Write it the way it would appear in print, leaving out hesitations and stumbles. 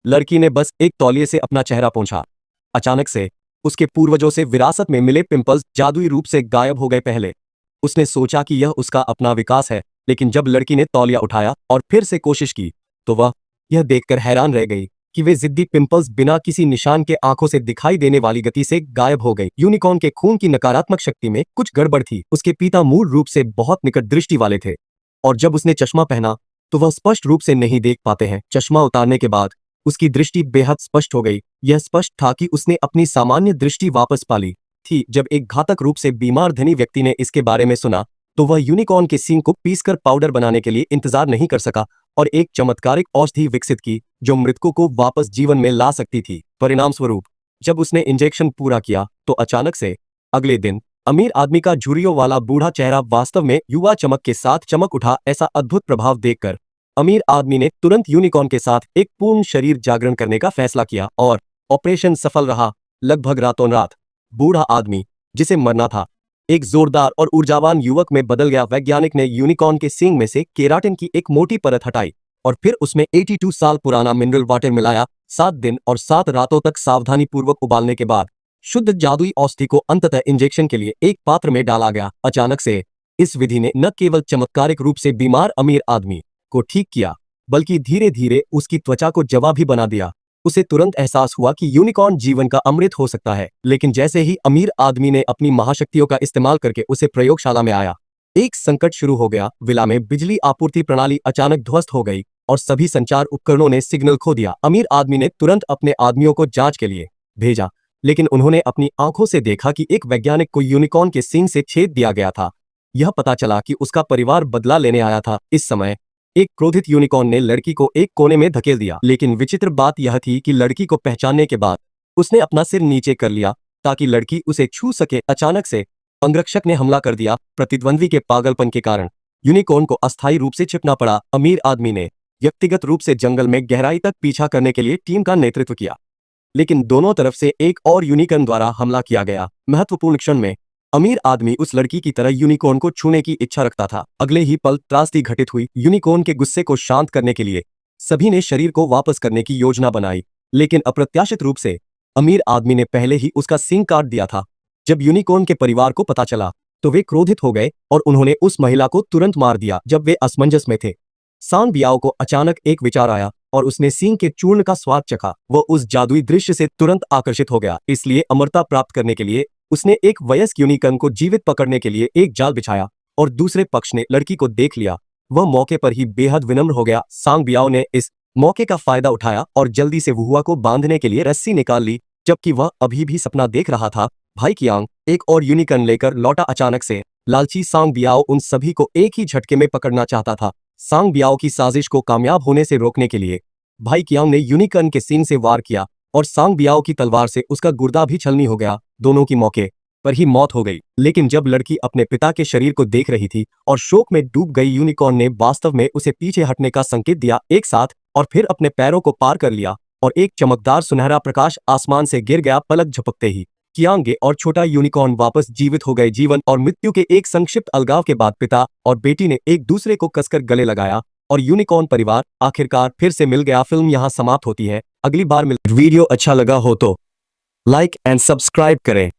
लड़की ने बस एक तौलिए से अपना चेहरा पोंछा। अचानक से उसके पूर्वजों से विरासत में मिले पिंपल्स जादुई रूप से गायब हो गए। पहले उसने सोचा कि यह उसका अपना विकास है, लेकिन जब लड़की ने तौलिया उठाया और फिर से कोशिश की तो वह यह देखकर हैरान रह गई कि वे जिद्दी पिंपल्स बिना किसी निशान के आंखों से दिखाई देने वाली गति से गायब हो गई। यूनिकॉर्न के खून की नकारात्मक शक्ति में कुछ गड़बड़ थी। उसके पिता मूल रूप से बहुत निकट दृष्टि वाले थे और जब उसने चश्मा पहना तो वह स्पष्ट रूप से नहीं देख पाते हैं। चश्मा उतारने के बाद उसकी दृष्टि बेहद स्पष्ट हो गई। यह स्पष्ट था कि उसने अपनी सामान्य दृष्टि वापस पा ली थी। जब एक घातक रूप से बीमार धनी व्यक्ति ने इसके बारे में सुना तो वह यूनिकॉर्न के सींग को पीसकर पाउडर बनाने के लिए इंतजार नहीं कर सका और एक चमत्कारिक औषधि विकसित की जो मृतकों को वापस जीवन में ला सकती थी। परिणाम स्वरूप जब उसने इंजेक्शन पूरा किया तो अचानक से अगले दिन अमीर आदमी का झुर्रियों वाला बूढ़ा चेहरा वास्तव में युवा चमक के साथ चमक उठा। ऐसा अद्भुत प्रभाव देखकर अमीर आदमी ने तुरंत यूनिकॉर्न के साथ एक पूर्ण शरीर जागरण करने का फैसला किया और ऑपरेशन सफल रहा। लगभग रातों रात बूढ़ा आदमी जिसे मरना था एक जोरदार और ऊर्जावान युवक में बदल गया। वैज्ञानिक ने यूनिकॉर्न के सींग में से केराटिन की एक मोटी परत हटाई और फिर उसमें 82 साल पुराना मिनरल वाटर मिलाया। 7 दिन और 7 रातों तक सावधानीपूर्वक उबालने के बाद शुद्ध जादुई औषधि को अंततः इंजेक्शन के लिए एक पात्र में डाला गया। अचानक से इस विधि ने न केवल चमत्कारिक रूप से बीमार अमीर आदमी को ठीक किया बल्कि धीरे धीरे उसकी त्वचा को जवा भी बना दिया। उसे तुरंत एहसास हुआ कि यूनिकॉर्न जीवन का अमृत हो सकता है। लेकिन जैसे ही अमीर आदमी ने अपनी महाशक्तियों का इस्तेमाल करके उसे प्रयोगशाला में आया, एक संकट शुरू हो गया। विला में बिजली आपूर्ति प्रणाली अचानक ध्वस्त हो गई और सभी संचार उपकरणों ने सिग्नल खो दिया। अमीर आदमी ने तुरंत अपने आदमियों को जांच के लिए भेजा, लेकिन उन्होंने अपनी आंखों से देखा कि एक वैज्ञानिक को यूनिकॉर्न के सींग से छेद दिया गया था। यह पता चला कि उसका परिवार बदला लेने आया था। इस समय एक क्रोधित यूनिकॉर्न ने लड़की को एक कोने में धकेल दिया, लेकिन विचित्र बात यह थी कि लड़की को पहचानने के बाद उसने अपना सिर नीचे कर लिया ताकि लड़की उसे छू सके। अचानक से अंगरक्षक ने हमला कर दिया। प्रतिद्वंद्वी के पागलपन के कारण यूनिकॉर्न को अस्थायी रूप से छिपना पड़ा। अमीर आदमी ने व्यक्तिगत रूप से जंगल में गहराई तक पीछा करने के लिए टीम का नेतृत्व किया, लेकिन दोनों तरफ से एक और यूनिकॉर्न द्वारा हमला किया गया। महत्वपूर्ण क्षण में अमीर आदमी उस लड़की की तरह यूनिकॉर्न को छूने की इच्छा रखता था। अगले ही पल त्रासदी घटित हुई। यूनिकॉर्न के गुस्से को शांत करने के लिए सभी ने शरीर को वापस करने की योजना बनाई, लेकिन अप्रत्याशित रूप से अमीर आदमी ने पहले ही उसका सींग काट दिया था। जब यूनिकॉर्न के परिवार को पता चला तो वे क्रोधित हो गए और उन्होंने उस महिला को तुरंत मार दिया। जब वे असमंजस में थे, सांग बियाओ को अचानक एक विचार आया और उसने सींग के चूर्ण का स्वाद चखा। वह उस जादुई दृश्य से तुरंत आकर्षित हो गया, इसलिए अमरता प्राप्त करने के लिए उसने एक वयस्क यूनिकॉर्न को जीवित पकड़ने के लिए एक जाल बिछाया और दूसरे पक्ष ने लड़की को देख लिया। वह मौके पर ही बेहद विनम्र हो गया। सांग बियाओ ने इस मौके का फायदा उठाया और जल्दी से वुहुआ को बांधने के लिए रस्सी निकाल ली, जबकि वह अभी भी सपना देख रहा था। भाई कियांग एक और यूनिकॉर्न लेकर लौटा। अचानक से लालची सांग बियाओ उन सभी को एक ही झटके में पकड़ना चाहता था। सांग बियाओ की साजिश को कामयाब होने से रोकने के लिए भाई कियांग ने यूनिकॉर्न के सींग से वार किया और सांग बियाओ की तलवार से उसका गुर्दा भी छलनी हो गया। दोनों की मौके पर ही मौत हो गई। लेकिन जब लड़की अपने पिता के शरीर को देख रही थी और शोक में डूब गई, यूनिकॉर्न ने वास्तव में उसे पीछे हटने का संकेत दिया एक साथ और फिर अपने पैरों को पार कर लिया और एक चमकदार सुनहरा प्रकाश आसमान से गिर गया। पलक झपकते ही कियांगे और छोटा यूनिकॉर्न वापस जीवित हो गए। जीवन और मृत्यु के एक संक्षिप्त अलगाव के बाद पिता और बेटी ने एक दूसरे को कसकर गले लगाया और यूनिकॉर्न परिवार आखिरकार फिर से मिल गया। फिल्म यहाँ समाप्त होती है। अगली बार वीडियो अच्छा लगा हो तो लाइक एंड सब्सक्राइब करें।